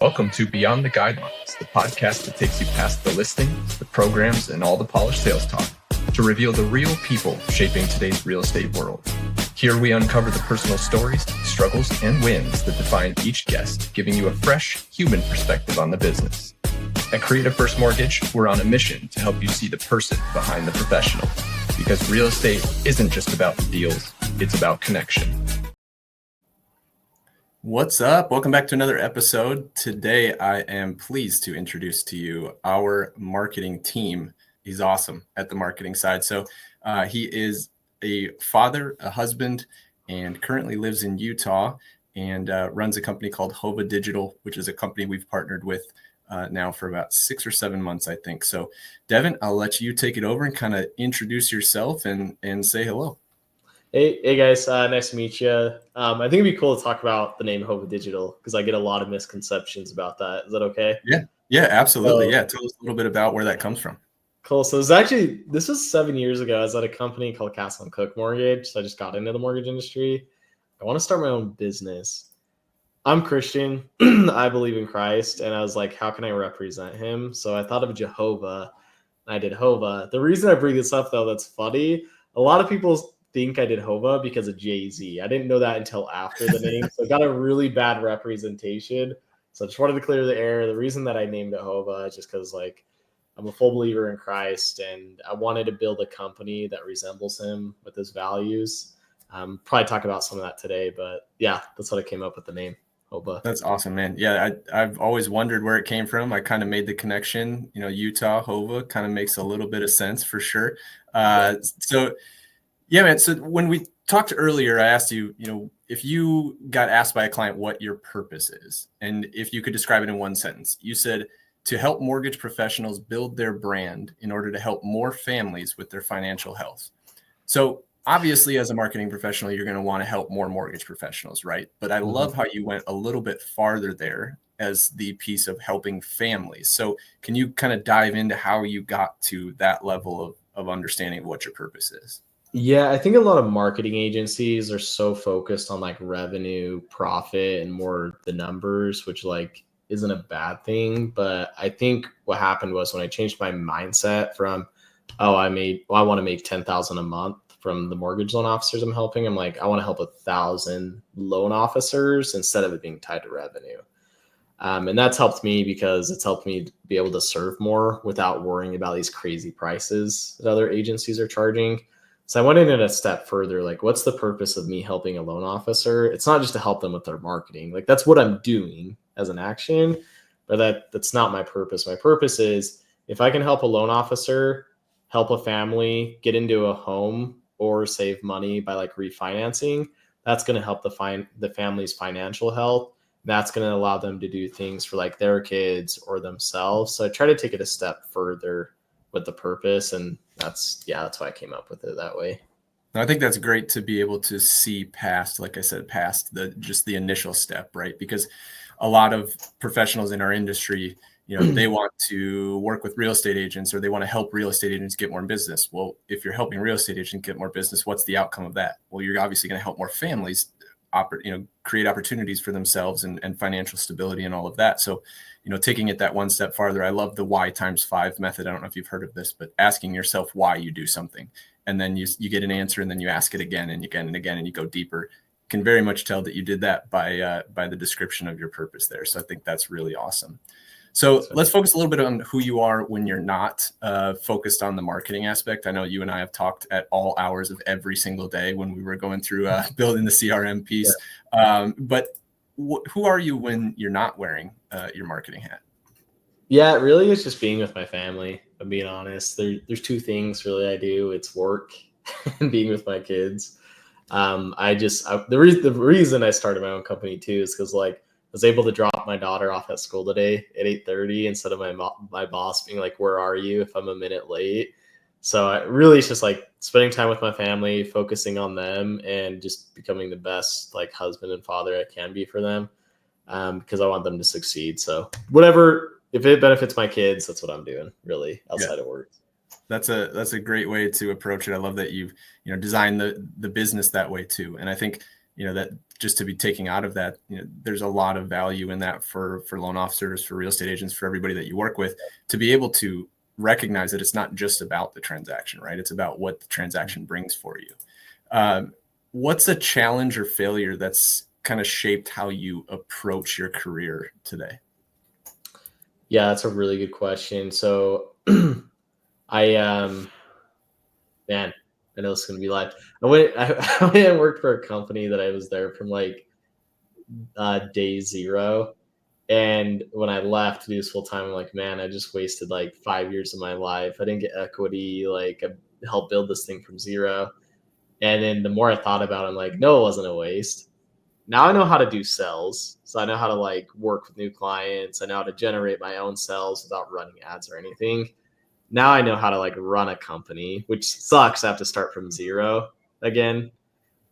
Welcome to Beyond the Guidelines, the podcast that takes you past the listings, the programs, and all the polished sales talk to reveal the real people shaping today's real estate world. Here we uncover the personal stories, struggles, and wins that define each guest, giving you a fresh, human perspective on the business. At Creative First Mortgage, we're on a mission to help you see the person behind the professional, because real estate isn't just about the deals, it's about connection. What's up? Welcome back to another episode. Today, I am pleased to introduce to you our marketing team. He's awesome at the marketing side. So he is a father, a husband, and currently lives in Utah and runs a company called Hova Digital, which is a company we've partnered with now for about 6 or 7 months, I think. So Deven, I'll let you take it over and kind of introduce yourself and say hello. Hey guys, nice to meet you. I think it'd be cool to talk about the name Hova Digital because I get a lot of misconceptions about that. Is that okay? Yeah, absolutely. Tell us a little bit about where that comes from. Cool. So this was 7 years ago. I was at a company called Castle and Cook Mortgage. So I just got into the mortgage industry. I want to start my own business. I'm Christian. I believe in Christ. And I was like, how can I represent him? So I thought of Jehovah and I did Hova. The reason I bring this up though, that's funny. A lot of people think I did Hova because of Jay-Z. I didn't know that until after the name. So I got a really bad representation. So I just wanted to clear the air. The reason that I named it Hova is just because I'm a full believer in Christ and I wanted to build a company that resembles him with his values. Probably talk about some of that today, but yeah, that's what I came up with the name Hova. That's awesome, man. Yeah, I've always wondered where it came from. I kind of made the connection, Utah, Hova kind of makes a little bit of sense for sure. Yeah, man. So when we talked earlier, I asked you, if you got asked by a client what your purpose is, and if you could describe it in one sentence, you said to help mortgage professionals build their brand in order to help more families with their financial health. So obviously, as a marketing professional, you're going to want to help more mortgage professionals, right? But I love how you went a little bit farther there as the piece of helping families. So can you kind of dive into how you got to that level of understanding of what your purpose is? Yeah, I think a lot of marketing agencies are so focused on revenue, profit, and more the numbers, which isn't a bad thing. But I think what happened was when I changed my mindset from, I want to make 10,000 a month from the mortgage loan officers I'm helping. I'm like, I want to help 1,000 loan officers instead of it being tied to revenue. And that's helped me because it's helped me be able to serve more without worrying about these crazy prices that other agencies are charging. So I went in a step further, what's the purpose of me helping a loan officer? It's not just to help them with their marketing. That's what I'm doing as an action, but that's not my purpose. My purpose is if I can help a loan officer, help a family get into a home or save money by refinancing, that's going to help the family's financial health. That's going to allow them to do things for their kids or themselves. So I try to take it a step further with the purpose, and that's why I came up with it that way. I think that's great to be able to see past, like I said, past the initial step, right? Because a lot of professionals in our industry, they want to work with real estate agents or they want to help real estate agents get more business. Well, if you're helping real estate agents get more business, what's the outcome of that? Well, you're obviously going to help more families create opportunities for themselves and financial stability and all of that. So, taking it that one step farther, I love the why times 5 method. I don't know if you've heard of this, but asking yourself why you do something. And then you get an answer and then you ask it again and again and again, and you go deeper. You can very much tell that you did that by the description of your purpose there. So I think that's really awesome. So let's focus a little bit on who you are when you're not focused on the marketing aspect. I know you and I have talked at all hours of every single day when we were going through building the CRM piece. Yeah. But who are you when you're not wearing your marketing hat? Yeah, really, it's just being with my family. If I'm being honest. There's 2 things really I do. It's work and being with my kids. The reason I started my own company too is because I was able to drop my daughter off at school today at 8:30 instead of my boss being like, where are you if I'm a minute late? So it's just spending time with my family, focusing on them, and just becoming the best husband and father I can be for them, because I want them to succeed. So if it benefits my kids, that's what I'm doing really outside of work. That's a great way to approach it. I love that you've designed the business that way too. And I think that just to be taking out of that, there's a lot of value in that for loan officers, for real estate agents, for everybody that you work with, to be able to recognize that it's not just about the transaction, right? It's about what the transaction brings for you. What's a challenge or failure that's kind of shaped how you approach your career today? Yeah, that's a really good question. So man, I know it's going to be live. I went and worked for a company that I was there from like day zero. And when I left to do this full time, I'm like, man, I just wasted like 5 years of my life. I didn't get equity. Like, I helped build this thing from zero. And then the more I thought about it, I'm like, no, it wasn't a waste. Now I know how to do sales. So I know how to like work with new clients. I know how to generate my own sales without running ads or anything. Now I know how to like run a company, which sucks. I have to start from zero again.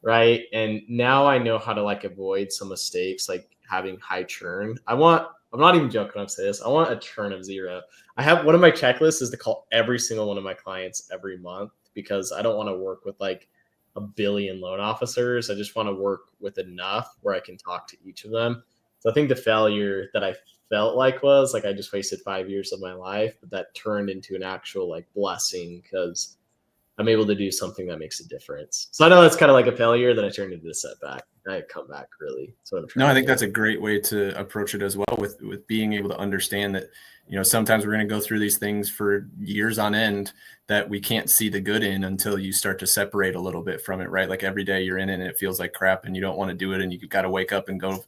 Right. And now I know how to like avoid some mistakes, like having high churn. I'm not even joking when I say this. I want a churn of zero. I have one of my checklists is to call every single one of my clients every month because I don't want to work with like a billion loan officers. I just want to work with enough where I can talk to each of them. So I think the failure that I felt like was like I just wasted 5 years of my life, but that turned into an actual like blessing because I'm able to do something that makes a difference. So I know that's kind of like a failure that I turned into a setback. I come back really. So I think that's a great way to approach it as well, with being able to understand that, sometimes we're going to go through these things for years on end that we can't see the good in until you start to separate a little bit from it, right? Like every day you're in it and it feels like crap and you don't want to do it. And you got to wake up and go,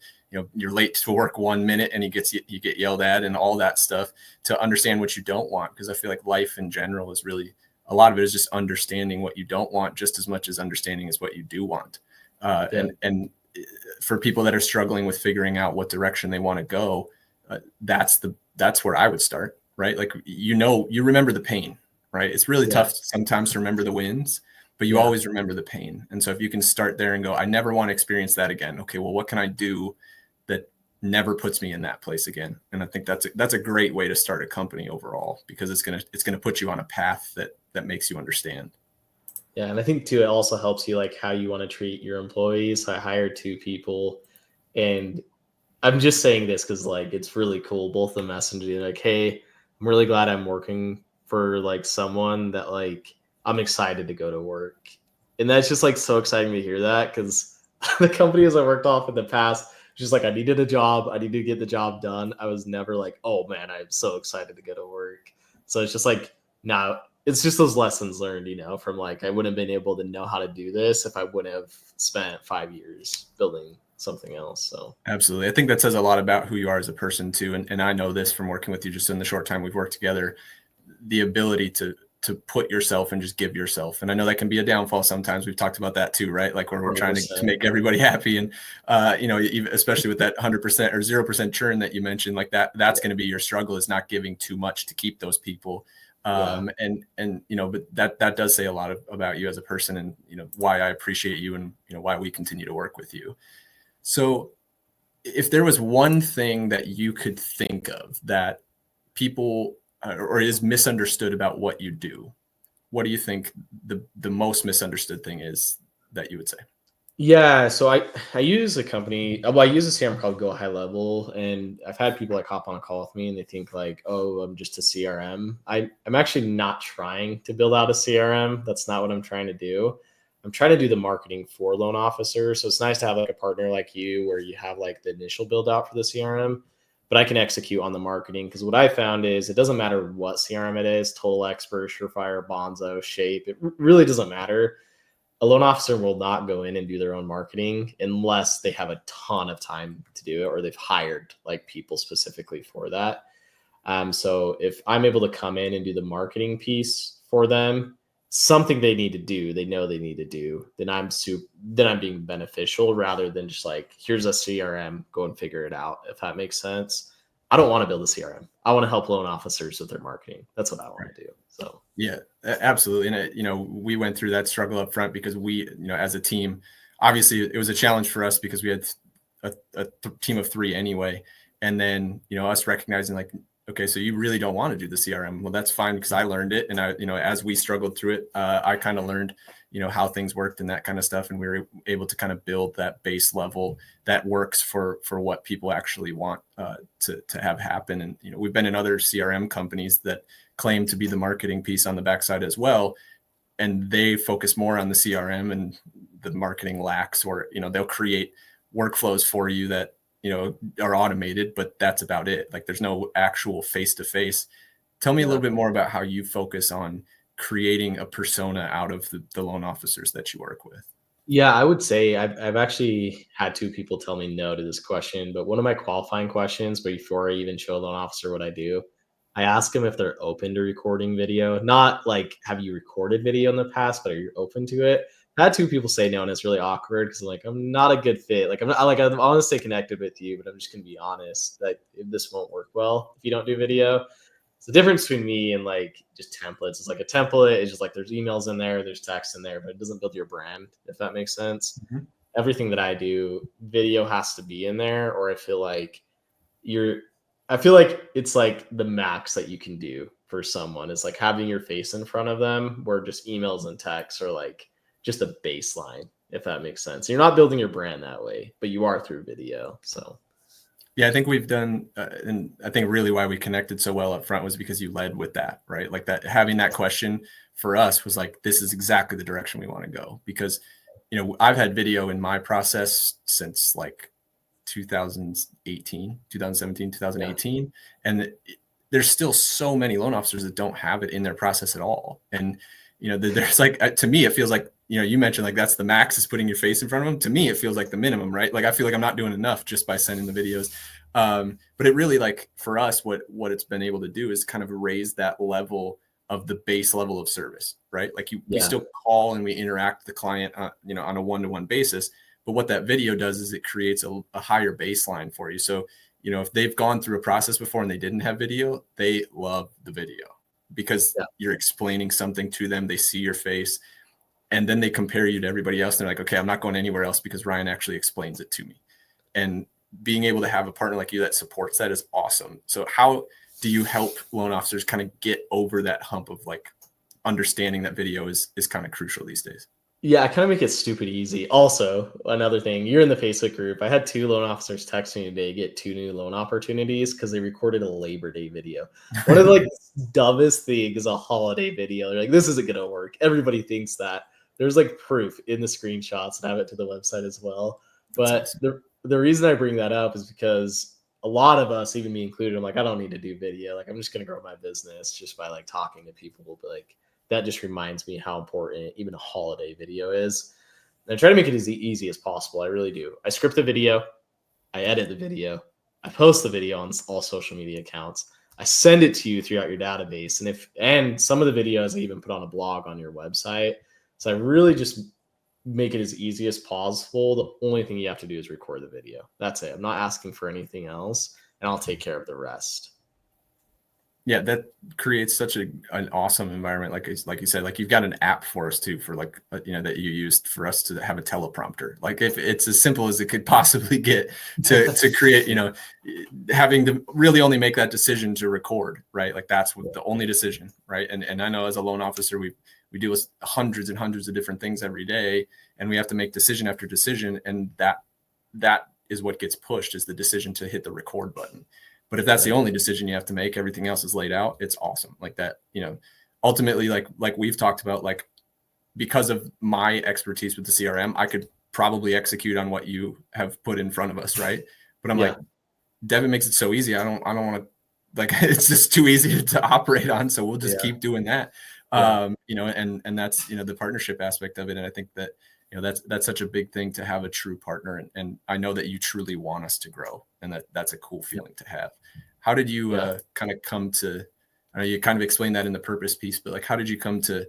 you're late to work 1 minute and you get yelled at and all that stuff, to understand what you don't want. Because I feel like life in general is really, a lot of it is just understanding what you don't want just as much as understanding is what you do want. And for people that are struggling with figuring out what direction they want to go, that's where I would start, right? Like, you remember the pain, right? It's really tough sometimes to remember the wins, but you always remember the pain. And so if you can start there and go, I never want to experience that again. Okay, well, what can I do that never puts me in that place again? And I think that's a great way to start a company overall, because it's gonna put you on a path that makes you understand. Yeah, and I think too, it also helps you like how you want to treat your employees. I hired 2 people, and I'm just saying this because like it's really cool. Both the messenger like, hey, I'm really glad I'm working for like someone that like I'm excited to go to work, and that's just like so exciting to hear that because the companies I worked off in the past, just like I needed a job, I needed to get the job done. I was never like, oh man, I'm so excited to go to work. So it's just like now. It's just those lessons learned, from like, I wouldn't have been able to know how to do this if I wouldn't have spent 5 years building something else. So absolutely. I think that says a lot about who you are as a person too. And I know this from working with you just in the short time we've worked together, the ability to put yourself and just give yourself. And I know that can be a downfall sometimes. We've talked about that too, right? Like where we're 100%. Trying to make everybody happy. And, especially with that 100% or 0% churn that you mentioned, like that's going to be your struggle, is not giving too much to keep those people. But that does say a lot about you as a person, and why I appreciate you, and why we continue to work with you. So if there was one thing that you could think of that people or is misunderstood about what you do, what do you think the most misunderstood thing is that you would say? yeah, so I use a company. Well, I use a CRM called Go High Level, and I've had people like hop on a call with me, and they think like, "Oh, I'm just a CRM." I'm actually not trying to build out a CRM. That's not what I'm trying to do. I'm trying to do the marketing for loan officers. So it's nice to have like a partner like you, where you have like the initial build out for the CRM, but I can execute on the marketing. Because what I found is it doesn't matter what CRM it is, Total Expert, Surefire, Bonzo, Shape. It really doesn't matter. A loan officer will not go in and do their own marketing unless they have a ton of time to do it, or they've hired like people specifically for that. So if I'm able to come in and do the marketing piece for them, something they need to do, they know they need to do, then I'm being beneficial, rather than just like, here's a CRM, go and figure it out. If that makes sense. I don't want to build a CRM. I want to help loan officers with their marketing. That's what I want to do. So yeah, absolutely. And we went through that struggle up front because we, as a team, obviously it was a challenge for us because we had a team of 3 anyway. And then, us recognizing like, okay, so you really don't want to do the CRM. Well, that's fine, because I learned it. And as we struggled through it, I kind of learned, how things worked and that kind of stuff. And we were able to kind of build that base level that works for what people actually want to have happen. And, we've been in other CRM companies that claim to be the marketing piece on the backside as well. And they focus more on the CRM, and the marketing lacks, or, they'll create workflows for you that, are automated, but that's about it. Like, there's no actual face-to-face. Tell me a little bit more about how you focus on creating a persona out of the loan officers that you work with. Yeah, I would say I've actually had two people tell me no to this question, but one of my qualifying questions before I even show a loan officer what I do, I ask them if they're open to recording video. Not like, have you recorded video in the past, but are you open to it? I had two people say no, and it's really awkward because I'm not a good fit. Like, I want to stay connected with you, but I'm just gonna be honest that this won't work well if you don't do video. It's the difference between me and like just templates. It's like a template is just like there's emails in there, there's text in there, but it doesn't build your brand, if that makes sense. Mm-hmm. Everything that I do, video has to be in there, or I feel like it's like the max that you can do for someone is like having your face in front of them, where just emails and texts are like just a baseline, if that makes sense. You're not building your brand that way, but you are through video. So yeah, I think we've done, and I think really why we connected so well up front was because you led with that, right? Like, that having that question for us was like, this is exactly the direction we want to go. Because, I've had video in my process since like 2017, 2018. And there's still so many loan officers that don't have it in their process at all. And, there's like, to me, it feels like, you mentioned like that's the max, is putting your face in front of them. To me, it feels like the minimum, right? Like, I feel like I'm not doing enough just by sending the videos. But it really, like, for us, what it's been able to do is kind of raise that level of the base level of service, right? Like, we still call and we interact with the client, on a one-to-one basis. But what that video does is it creates a higher baseline for you. So, if they've gone through a process before and they didn't have video, they love the video because you're explaining something to them. They see your face. And then they compare you to everybody else. And they're like, okay, I'm not going anywhere else because Ryan actually explains it to me. And being able to have a partner like you that supports that is awesome. So how do you help loan officers kind of get over that hump of like understanding that video is kind of crucial these days? yeah, I kind of make it stupid easy. Also, another thing, you're in the Facebook group. I had two loan officers text me today, get 2 new loan opportunities because they recorded a Labor Day video. One of the like dumbest things is a holiday video. They're like, this isn't gonna work. Everybody thinks that. There's like proof in the screenshots, and I have it to the website as well. But awesome. the reason I bring that up is because a lot of us, even me included, I'm like, I don't need to do video. Like, I'm just gonna grow my business just by like talking to people. But like, that just reminds me how important even a holiday video is. And I try to make it as easy as possible. I really do. I script the video, I edit the video, I post the video on all social media accounts. I send it to you throughout your database. And some of the videos I even put on a blog on your website. So I really just make it as easy as possible. The only thing you have to do is record the video. That's it. I'm not asking for anything else, and I'll take care of the rest. Yeah, that creates such an awesome environment. Like you said, like, you've got an app for us too, for like, that you used for us to have a teleprompter. Like, if it's as simple as it could possibly get to create, having to really only make that decision to record, right? Like, that's the only decision, right? And I know as a loan officer, we deal with hundreds and hundreds of different things every day, and we have to make decision after decision. And that is what gets pushed, is the decision to hit the record button. But if that's the only decision you have to make, everything else is laid out. It's awesome. Like that, ultimately, like we've talked about, like, because of my expertise with the CRM, I could probably execute on what you have put in front of us. Right. But I'm like, Deven makes it so easy. I don't want to, like, it's just too easy to operate on. So we'll just keep doing that. And that's, the partnership aspect of it. And I think that, that's such a big thing, to have a true partner. And I know that you truly want us to grow, and that's a cool feeling to have. How did you kind of come to, I know you kind of explained that in the purpose piece, but like, how did you come to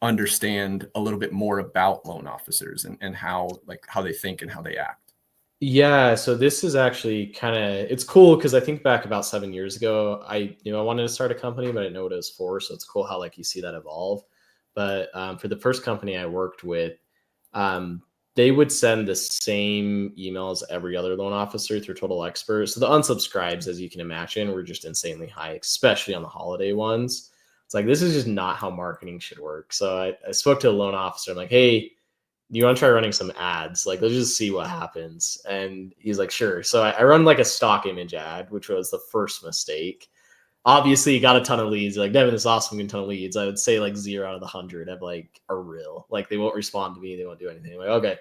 understand a little bit more about loan officers and how they think and how they act? Yeah, so this is actually it's cool because I think back about 7 years ago, I wanted to start a company, but I didn't know what it was for. So it's cool how like you see that evolve. But for the first company I worked with, they they would send the same emails every other loan officer through Total Expert. So the unsubscribes, as you can imagine, were just insanely high, especially on the holiday ones. It's like, this is just not how marketing should work. So I spoke to a loan officer. I'm like, hey, do you want to try running some ads? Like, let's just see what happens. And he's like, sure. So I run like a stock image ad, which was the first mistake. Obviously, got a ton of leads. Like, Deven, this is awesome, getting a ton of leads. I would say like 0 out of the 100 have like are real. Like, they won't respond to me. They won't do anything. I'm like, okay,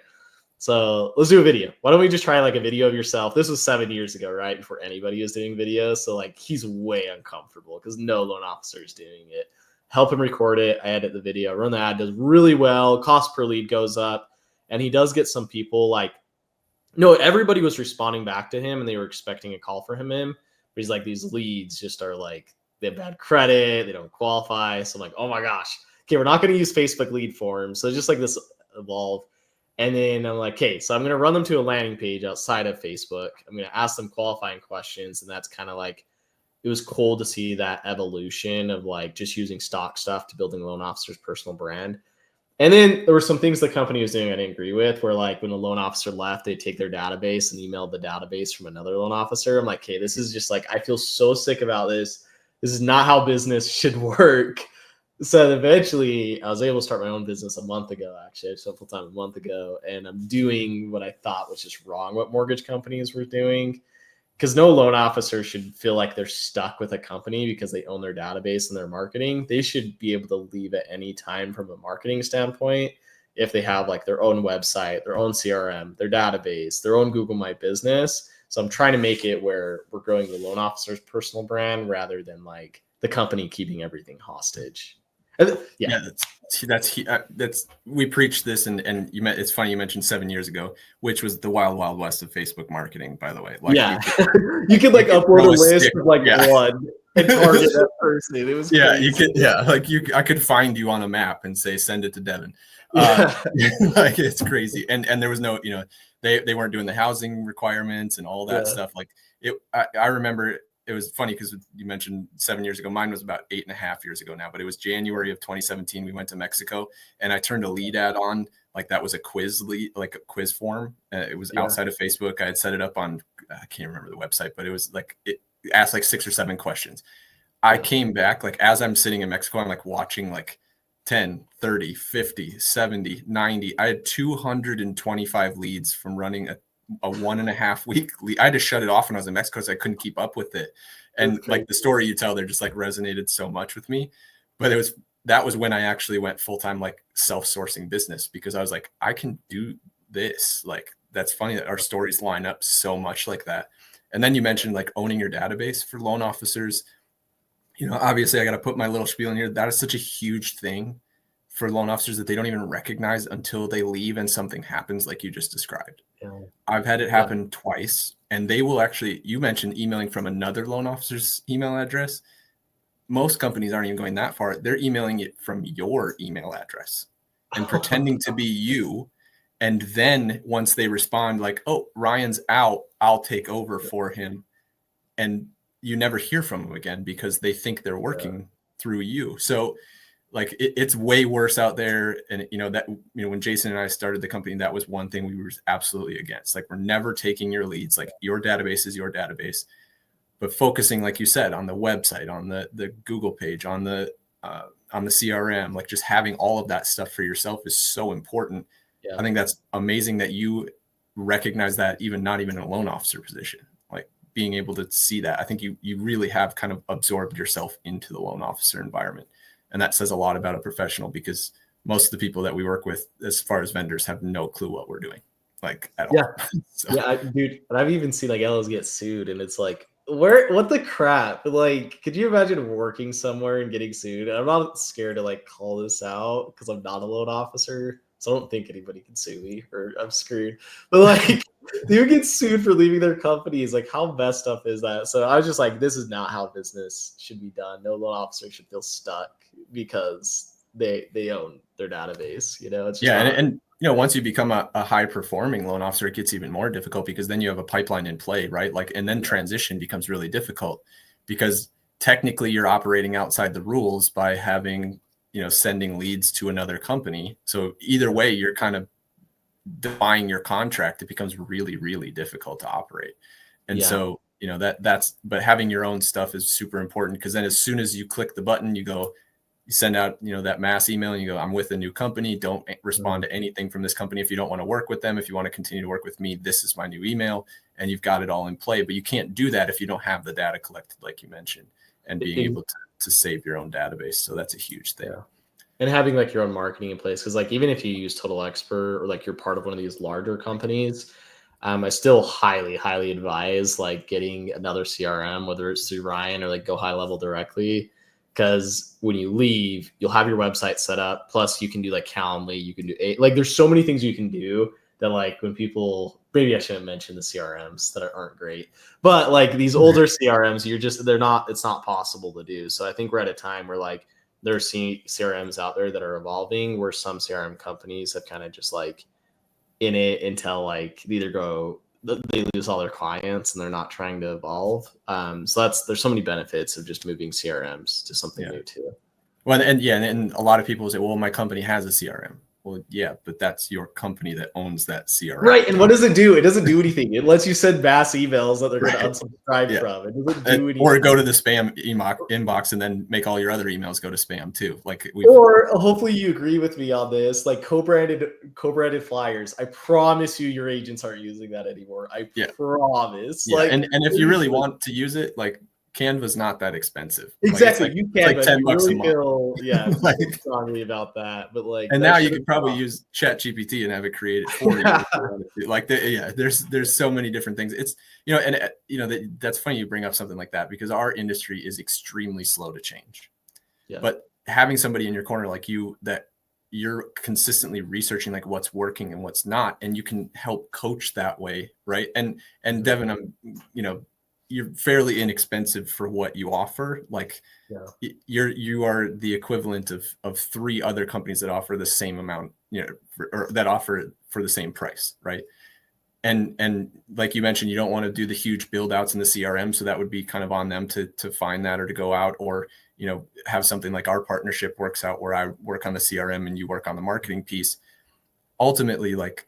so let's do a video. Why don't we just try like a video of yourself? This was 7 years ago, right? Before anybody was doing videos. So like, he's way uncomfortable because no loan officer is doing it. Help him record it. I edit the video, run the ad, does really well. Cost per lead goes up. And he does get some people like, no, everybody was responding back to him and they were expecting a call from him. But he's like, these leads just are like, they have bad credit, they don't qualify. So I'm like, oh my gosh, okay, we're not going to use Facebook lead forms. So just like this evolve. And then I'm like, okay, so I'm going to run them to a landing page outside of Facebook. I'm going to ask them qualifying questions. And that's kind of like, it was cool to see that evolution of like just using stock stuff to building a loan officer's personal brand. And then there were some things the company was doing I didn't agree with, where like when the loan officer left, they'd take their database and email the database from another loan officer. I'm like, hey, this is just like, I feel so sick about this. This is not how business should work. So eventually I was able to start my own business a month ago, actually. I started full-time a month ago, and I'm doing what I thought was just wrong, what mortgage companies were doing. Because no loan officer should feel like they're stuck with a company because they own their database and their marketing. They should be able to leave at any time from a marketing standpoint if they have like their own website, their own CRM, their database, their own Google My Business. So I'm trying to make it where we're growing the loan officer's personal brand rather than like the company keeping everything hostage. Yeah, that's we preached this, and it's funny you mentioned 7 years ago, which was the wild west of Facebook marketing, by the way. Like, yeah, you could like upload a list of like yeah. one and target that person. It was yeah, crazy. you could I could find you on a map and say send it to Deven. Like, it's crazy, and there was no, they weren't doing the housing requirements and all that stuff. Like I remember. It was funny because you mentioned 7 years ago. Mine was about 8.5 years ago now, but it was January of 2017. We went to Mexico and I turned a lead ad on. Like, that was a quiz lead, like a quiz form. It was outside of Facebook. I had set it up on, I can't remember the website, but it was like, it asked like 6 or 7 questions. I came back, like, as I'm sitting in Mexico, I'm like watching like 10, 30, 50, 70, 90. I had 225 leads from running a 1.5 week lead. I had to shut it off when I was in Mexico because I couldn't keep up with it. And like the story you tell, they're just like resonated so much with me. But that was when I actually went full-time, like self-sourcing business, because I was like, I can do this. Like, that's funny that our stories line up so much like that. And then you mentioned like owning your database for loan officers. Obviously I got to put my little spiel in here. That is such a huge thing for loan officers that they don't even recognize until they leave and something happens like you just described. Yeah. I've had it happen twice, and they will actually, you mentioned emailing from another loan officer's email address. Most companies aren't even going that far. They're emailing it from your email address and pretending to be you. And then once they respond like, oh, Ryan's out, I'll take over for him. And you never hear from them again because they think they're working through you. So like, it's way worse out there. And, when Jason and I started the company, that was one thing we were absolutely against. Like, we're never taking your leads. Like, your database is your database, but focusing, like you said, on the website, on the Google page, on the CRM, like just having all of that stuff for yourself is so important. Yeah. I think that's amazing that you recognize that, not even in a loan officer position, like being able to see that. I think you really have kind of absorbed yourself into the loan officer environment. And that says a lot about a professional, because most of the people that we work with, as far as vendors, have no clue what we're doing, like, at all. So. Yeah, dude. And I've even seen like LOs get sued, and it's like, what the crap? Like, could you imagine working somewhere and getting sued? I'm not scared to like call this out because I'm not a loan officer, so I don't think anybody can sue me or I'm screwed. But like, you get sued for leaving their companies. Like, how messed up is that? So I was just like, this is not how business should be done. No loan officer should feel stuck because they own their database. It's just and once you become a high performing loan officer, it gets even more difficult because then you have a pipeline in play, right? Like, and then transition becomes really difficult because technically you're operating outside the rules by having, sending leads to another company. So either way, you're kind of defying your contract, it becomes really, really difficult to operate. And so, you know, but having your own stuff is super important, because then as soon as you click the button, you send out, you know, that mass email and you go, I'm with a new company. Don't respond to anything from this company. If you don't want to work with them, if you want to continue to work with me, this is my new email, and you've got it all in play. But you can't do that if you don't have the data collected, like you mentioned, and being able to save your own database. So that's a huge thing. Yeah. And having like your own marketing in place. Cause like, even if you use Total Expert or like you're part of one of these larger companies, I still highly, highly advise like getting another CRM, whether it's through Ryan or like go high level directly. Because when you leave, you'll have your website set up. Plus, you can do like Calendly. You can do like there's so many things you can do that like when people, maybe I shouldn't mention the CRMs that aren't great, but like these older CRMs, it's not possible to do. So I think we're at a time where like there's CRMs out there that are evolving, where some CRM companies have kind of just like in it until like they lose all their clients and they're not trying to evolve. So there's so many benefits of just moving CRMs to something new too. Well, and a lot of people say, well, my company has a CRM. Well, yeah, but that's your company that owns that CRM. Right. And what does it do? It doesn't do anything. It lets you send mass emails that they're going to unsubscribe from. It doesn't do anything. Or go to the spam inbox and then make all your other emails go to spam too. Or hopefully you agree with me on this, like co-branded flyers. I promise you your agents aren't using that anymore. I promise. Yeah. Like, and if you really want to use it, like Canva's not that expensive. Exactly. You can, like $10 really a month. Like, strongly about that. But like, and now you could probably use ChatGPT and have it created for you. Like, there's so many different things. It's, you know, and you know, that's funny you bring up something like that, because our industry is extremely slow to change. Yeah. But having somebody in your corner like you, that you're consistently researching like what's working and what's not, and you can help coach that way, right? And Deven, you know, you're fairly inexpensive for what you offer. Like you are the equivalent of 3 other companies that offer the same amount, you know, or that offer for the same price. Right. And like you mentioned, you don't want to do the huge build outs in the CRM. So that would be kind of on them to find that, or to go out, or, you know, have something like our partnership works out where I work on the CRM and you work on the marketing piece. Ultimately, like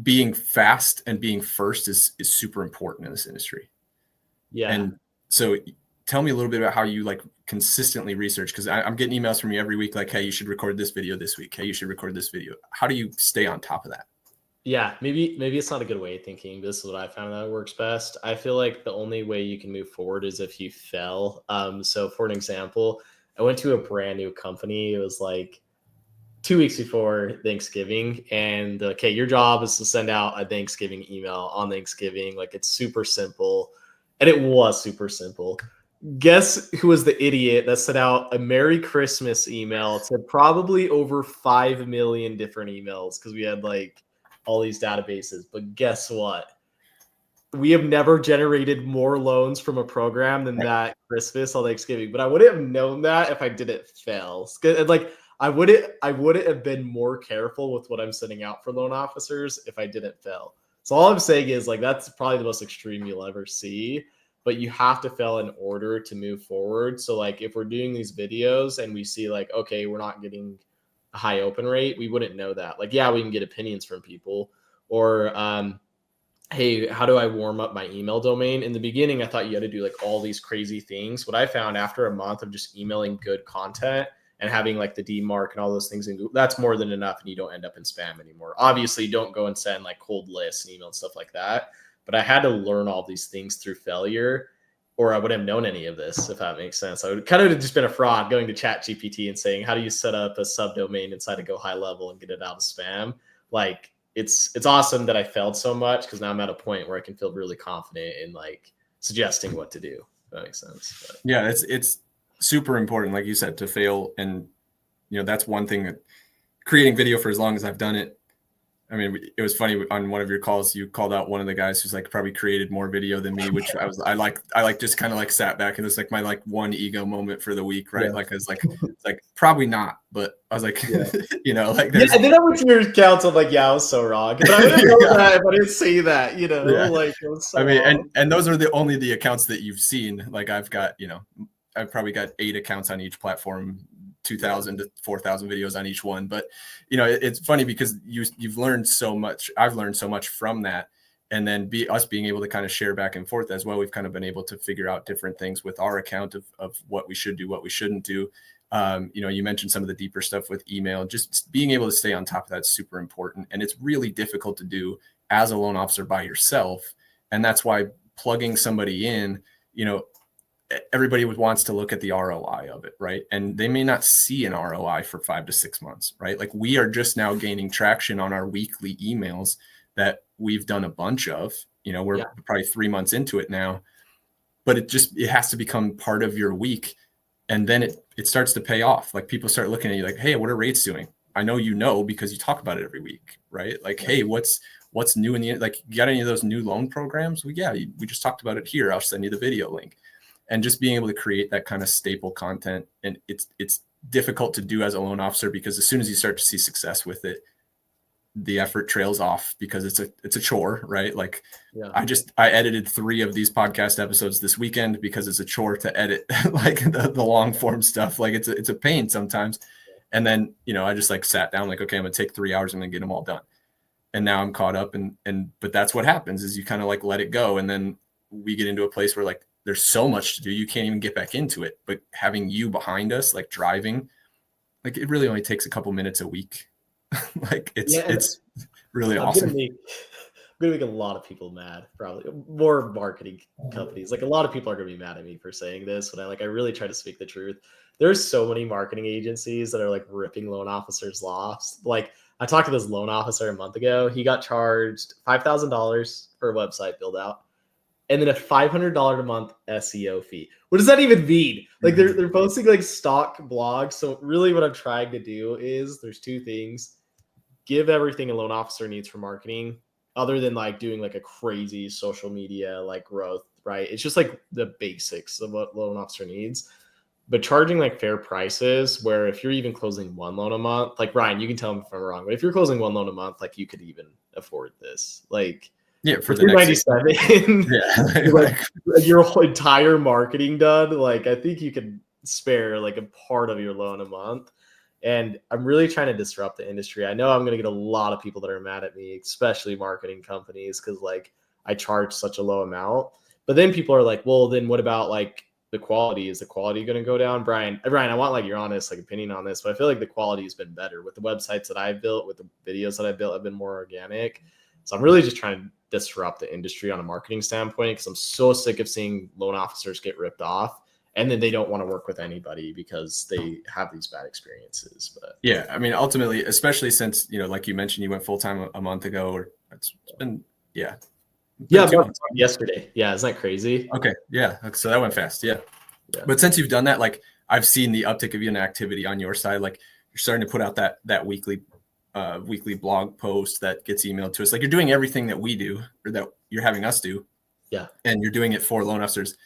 being fast and being first is super important in this industry. Yeah. And so tell me a little bit about how you like consistently research, because I'm getting emails from you every week, like, hey, you should record this video this week. Hey, you should record this video. How do you stay on top of that? Yeah, maybe it's not a good way of thinking. This is what I found that works best. I feel like the only way you can move forward is if you fail. So for an example, I went to a brand new company. It was like 2 weeks before Thanksgiving, and okay, your job is to send out a Thanksgiving email on Thanksgiving. Like, it's super simple. And it was super simple. Guess who was the idiot that sent out a Merry Christmas email to probably over 5 million different emails, because we had like all these databases. But guess what? We have never generated more loans from a program than that Christmas on Thanksgiving. But I wouldn't have known that if I didn't fail. Like, I wouldn't have been more careful with what I'm sending out for loan officers if I didn't fail. So all I'm saying is, like, that's probably the most extreme you'll ever see, but you have to fail in order to move forward. So like, if we're doing these videos and we see like, okay, we're not getting a high open rate, we wouldn't know that. Like, yeah, we can get opinions from people, or hey, how do I warm up my email domain? In the beginning, I thought you had to do like all these crazy things. What I found after a month of just emailing good content and having like the DMARC and all those things in Google, that's more than enough, and you don't end up in spam anymore. Obviously, don't go and send like cold lists and email and stuff like that. But I had to learn all these things through failure, or I wouldn't have known any of this, if that makes sense. I would kind of have just been a fraud going to ChatGPT and saying, how do you set up a subdomain inside of Go High Level and get it out of spam? Like, it's awesome that I failed so much, because now I'm at a point where I can feel really confident in like suggesting what to do. If that makes sense. But yeah, it's super important, like you said, to fail. And, you know, that's one thing that creating video for as long as I've done it. I mean, it was funny on one of your calls, you called out one of the guys who's like probably created more video than me, which I like just kind of like sat back, and it was like my like one ego moment for the week, right? Yeah. Like, I was like, it's like probably not, but I was like, you know, like, yeah, and then I went to your accounts. I'm like, yeah, I was so wrong. But I didn't know that if I didn't say that, you know, like, it was so wrong. And those are only the accounts that you've seen. Like, I've probably got 8 accounts on each platform, 2,000 to 4,000 videos on each one. But, you know, it's funny because you've learned so much. I've learned so much from that. And then us being able to kind of share back and forth as well. We've kind of been able to figure out different things with our account of what we should do, what we shouldn't do. You know, you mentioned some of the deeper stuff with email, just being able to stay on top of that's super important. And it's really difficult to do as a loan officer by yourself. And that's why plugging somebody in, you know, everybody wants to look at the ROI of it, right? And they may not see an ROI for 5 to 6 months, right? Like we are just now gaining traction on our weekly emails that we've done a bunch of, you know, we're probably 3 months into it now, but it has to become part of your week. And then it starts to pay off. Like people start looking at you like, hey, what are rates doing? I know, you know, because you talk about it every week, right? Like, hey, what's new in the, like, you got any of those new loan programs? Well, yeah, we just talked about it here. I'll send you the video link. And just being able to create that kind of staple content. And it's difficult to do as a loan officer because as soon as you start to see success with it, the effort trails off because it's a chore, right? Like I edited 3 of these podcast episodes this weekend because it's a chore to edit like the long form stuff. Like it's a pain sometimes. And then, you know, I just like sat down like, okay, I'm gonna take 3 hours and then get them all done. And now I'm caught up but that's what happens is you kind of like let it go. And then we get into a place where like, there's so much to do. You can't even get back into it, but having you behind us, like driving, like it really only takes a couple minutes a week. Like it's really awesome. I'm gonna make a lot of people mad, probably more marketing companies. Like a lot of people are gonna be mad at me for saying this, but I really try to speak the truth. There's so many marketing agencies that are like ripping loan officers off. Like I talked to this loan officer a month ago. He got charged $5,000 for a website build out, and then a $500 a month SEO fee. What does that even mean? Like they're posting like stock blogs. So really what I'm trying to do is there's 2 things. Give everything a loan officer needs for marketing other than like doing like a crazy social media like growth, right? It's just like the basics of what loan officer needs, but charging like fair prices where if you're even closing 1 loan a month, like Ryan, you can tell me if I'm wrong, but if you're closing 1 loan a month, like you could even afford this. Like, yeah, for the next 397, like your whole entire marketing done. Like I think you could spare like a part of your loan a month. And I'm really trying to disrupt the industry. I know I'm going to get a lot of people that are mad at me, especially marketing companies, because like I charge such a low amount. But then people are like, well, then what about like the quality? Is the quality going to go down? Brian, I want like your honest like opinion on this, but I feel like the quality has been better with the websites that I've built, with the videos that I've built have been more organic. So I'm really just trying to disrupt the industry on a marketing standpoint because I'm so sick of seeing loan officers get ripped off. And then they don't want to work with anybody because they have these bad experiences. But yeah, I mean, ultimately, especially since, you know, like you mentioned, you went full-time a month ago, or it's been, yesterday. Yeah. Isn't that crazy? Okay. Yeah. So that went fast. Yeah. But since you've done that, like I've seen the uptick of an activity on your side, like you're starting to put out that weekly blog post that gets emailed to us. Like you're doing everything that we do or that you're having us do. Yeah. And you're doing it for loan officers.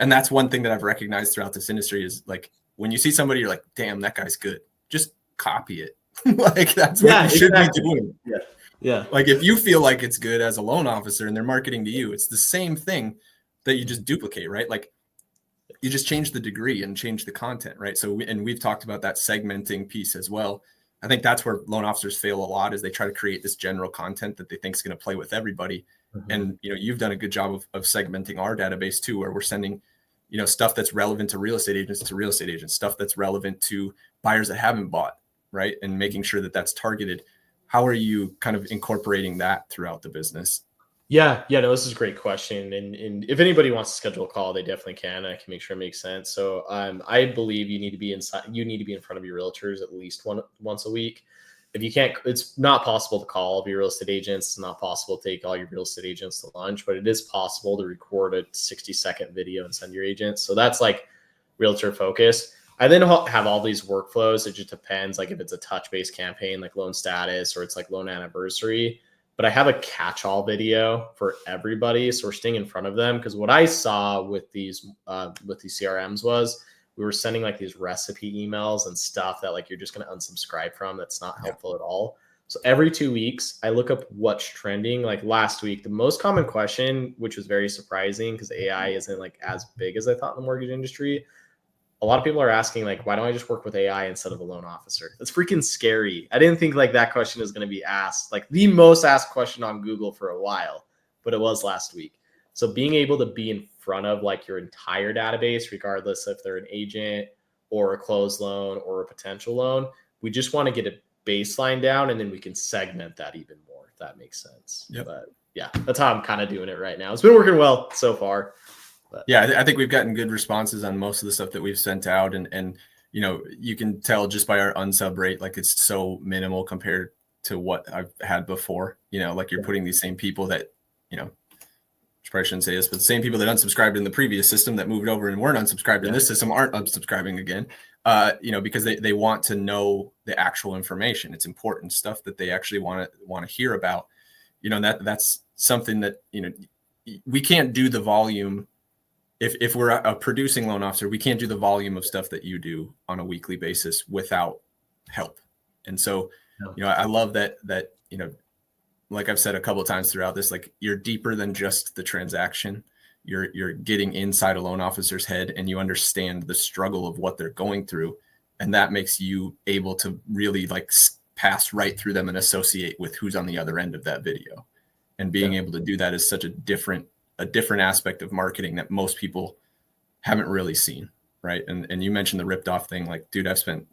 And that's one thing that I've recognized throughout this industry is like, when you see somebody, you're like, damn, that guy's good. Just copy it. Like that's what you should be doing. Yeah. Yeah. Like if you feel like it's good as a loan officer and they're marketing to you, it's the same thing that you just duplicate, right? Like you just change the degree and change the content, right? So, we've talked about that segmenting piece as well. I think that's where loan officers fail a lot is they try to create this general content that they think is going to play with everybody. Mm-hmm. And, you know, you've done a good job of segmenting our database too, where we're sending, you know, stuff that's relevant to real estate agents, stuff that's relevant to buyers that haven't bought, right? And making sure that that's targeted. How are you kind of incorporating that throughout the business? Yeah, no, this is a great question. And if anybody wants to schedule a call, they definitely can. I can make sure it makes sense. So I believe you need to be in front of your realtors at least once a week. If you can't, it's not possible to call all of your real estate agents. It's not possible to take all your real estate agents to lunch, but it is possible to record a 60-second video and send your agents. So that's like realtor focused. I then have all these workflows. It just depends. Like if it's a touch-based campaign, like loan status, or it's like loan anniversary, but I have a catch-all video for everybody. So we're staying in front of them. Because what I saw with these CRMs was we were sending like these recipe emails and stuff that like you're just going to unsubscribe from. That's not helpful at all. So every 2 weeks, I look up what's trending. Like last week, the most common question, which was very surprising because AI isn't like as big as I thought in the mortgage industry. a lot of people are asking, like, why don't I just work with AI instead of a loan officer? That's freaking scary. I didn't think like that question is going to be asked, like the most asked question on Google for a while, but it was last week. So being able to be in front of like your entire database, regardless if they're an agent or a closed loan or a potential loan, we just want to get a baseline down, and then we can segment that even more, if that makes sense. Yep. But yeah, that's how I'm kind of doing it right now. It's been working well so far. But yeah, I think we've gotten good responses on most of the stuff that we've sent out, and you know, you can tell just by our unsub rate, like it's so minimal compared to what I've had before. You know, like you're putting these same people that, you know, I probably shouldn't say this, but the same people that unsubscribed in the previous system that moved over and weren't unsubscribed in this system aren't unsubscribing again. You know, because they want to know the actual information. It's important stuff that they actually want to hear about. You know, and that's something that, you know, we can't do the volume. If we're a producing loan officer, we can't do the volume of stuff that you do on a weekly basis without help. And so, you know, I love that, you know, like I've said a couple of times throughout this, like you're deeper than just the transaction. You're getting inside a loan officer's head, and you understand the struggle of what they're going through. And that makes you able to really like pass right through them and associate with who's on the other end of that video. And being able to do that is such a different aspect of marketing that most people haven't really seen. Right. And you mentioned the ripped off thing. Like, dude, I've spent,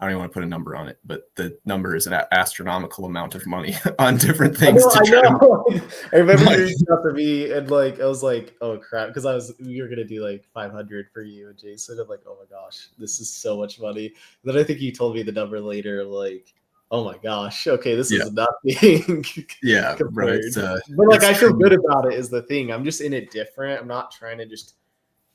I don't even want to put a number on it, but the number is an astronomical amount of money on different things. I know. I remember you reached out to me, and like I was like, oh crap, because we were gonna do like 500 for you and Jason. I'm like, oh my gosh, this is so much money. And then I think you told me the number later, like, oh my gosh, okay, this is nothing. Yeah, right. But like, I feel good about it is the thing. I'm just in it different. I'm not trying to just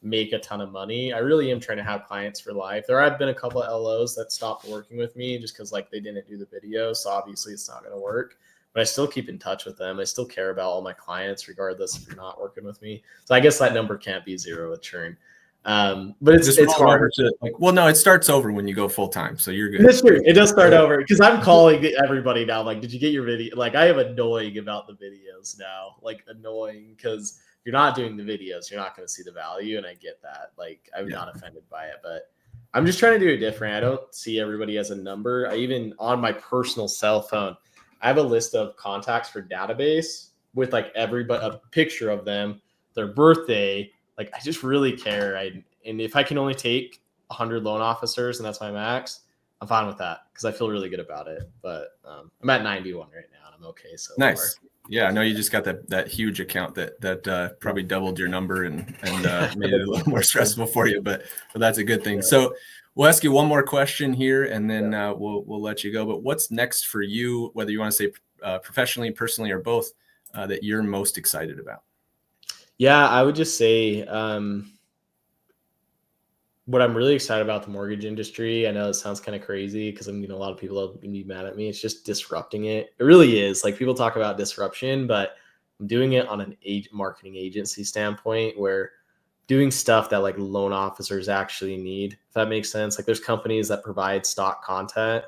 make a ton of money. I really am trying to have clients for life. There have been a couple of LOs that stopped working with me just because like they didn't do the video. So obviously it's not going to work, but I still keep in touch with them. I still care about all my clients, regardless if you're not working with me. So I guess that number can't be zero with churn. But it's hard to like, well, no, it starts over when you go full time. So you're good. That's true. It does start over because I'm calling everybody now. Like, did you get your video? Like, I am annoying about the videos now, like annoying because you're not doing the videos, you're not going to see the value. And I get that. Like, I'm not offended by it, but I'm just trying to do it different. I don't see everybody as a number. I even on my personal cell phone, I have a list of contacts for database with like everybody, a picture of them, their birthday. Like, I just really care. And if I can only take 100 loan officers and that's my max, I'm fine with that because I feel really good about it. But I'm at 91 right now, and I'm okay so nice. far. Yeah, I know you just got that huge account that probably doubled your number and made it a little more stressful for you, but that's a good thing. Yeah. So we'll ask you one more question here, and then we'll let you go. But what's next for you, whether you want to say professionally, personally, or both, that you're most excited about? Yeah, I would just say what I'm really excited about the mortgage industry. I know it sounds kind of crazy because I'm getting a lot of people that be mad at me. It's just disrupting it. It really is. Like, people talk about disruption, but I'm doing it on an marketing agency standpoint where doing stuff that like loan officers actually need, if that makes sense. Like, there's companies that provide stock content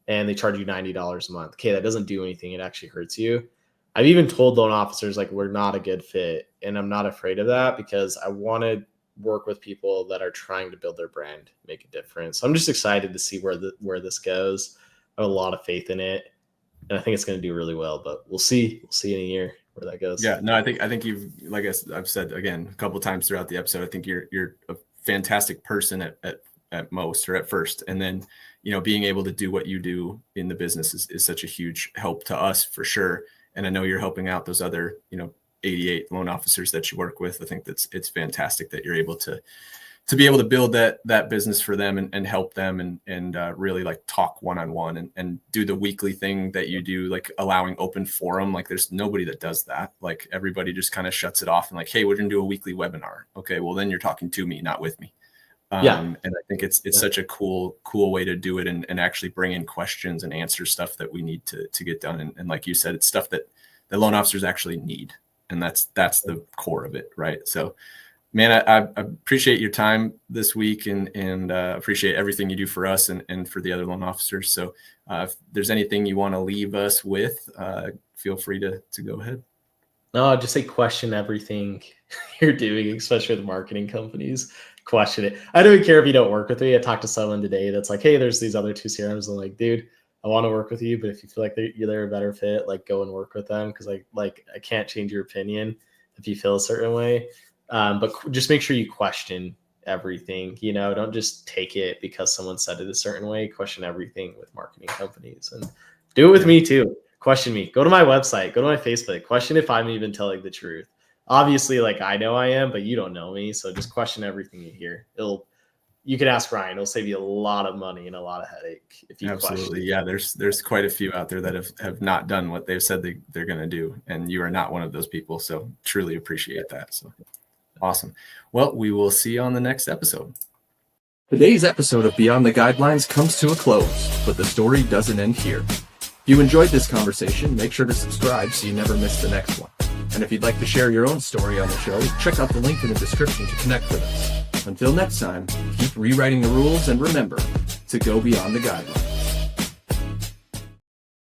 and they charge you $90 a month. Okay, that doesn't do anything. It actually hurts you. I've even told loan officers, like, we're not a good fit. And I'm not afraid of that because I want to work with people that are trying to build their brand, make a difference. So I'm just excited to see where this goes. I have a lot of faith in it, and I think it's going to do really well, but we'll see. We'll see in a year where that goes. Yeah, no, I think you've, like I've said again a couple of times throughout the episode, I think you're a fantastic person at most, or at first. And then, you know, being able to do what you do in the business is such a huge help to us for sure. And I know you're helping out those other, you know, 88 loan officers that you work with. I think it's fantastic that you're able to be able to build that business for them and help them and really like talk one-on-one and do the weekly thing that you do, like allowing open forum. Like, there's nobody that does that. Like, everybody just kind of shuts it off and like, hey, we're going to do a weekly webinar. Okay, well, then you're talking to me, not with me. And I think it's such a cool way to do it and actually bring in questions and answer stuff that we need to get done. And like you said, it's stuff that the loan officers actually need. And that's the core of it, right? So, man, I appreciate your time this week and appreciate everything you do for us and for the other loan officers. So if there's anything you want to leave us with, feel free to go ahead. No, just say question everything you're doing, especially with marketing companies. question it. I don't even care if you don't work with me. I talked to someone today that's like, hey, there's these other 2 CRMs. I'm like, dude, I want to work with you, but if you feel like they're a better fit, like go and work with them. Cause like I can't change your opinion if you feel a certain way. But just make sure you question everything, don't just take it because someone said it a certain way. Question everything with marketing companies, and do it with me too. Question me, go to my website, go to my Facebook, question if I'm even telling the truth. Obviously, like I know I am, but you don't know me. So just question everything you hear. You can ask Ryan. It'll save you a lot of money and a lot of headache if you Absolutely. question. Yeah, there's quite a few out there that have not done what they've said they're going to do. And you are not one of those people. So truly appreciate that. So awesome. Well, we will see you on the next episode. Today's episode of Beyond the Guidelines comes to a close, but the story doesn't end here. If you enjoyed this conversation, make sure to subscribe so you never miss the next one. And if you'd like to share your own story on the show, check out the link in the description to connect with us. Until next time, keep rewriting the rules and remember to go beyond the guidelines.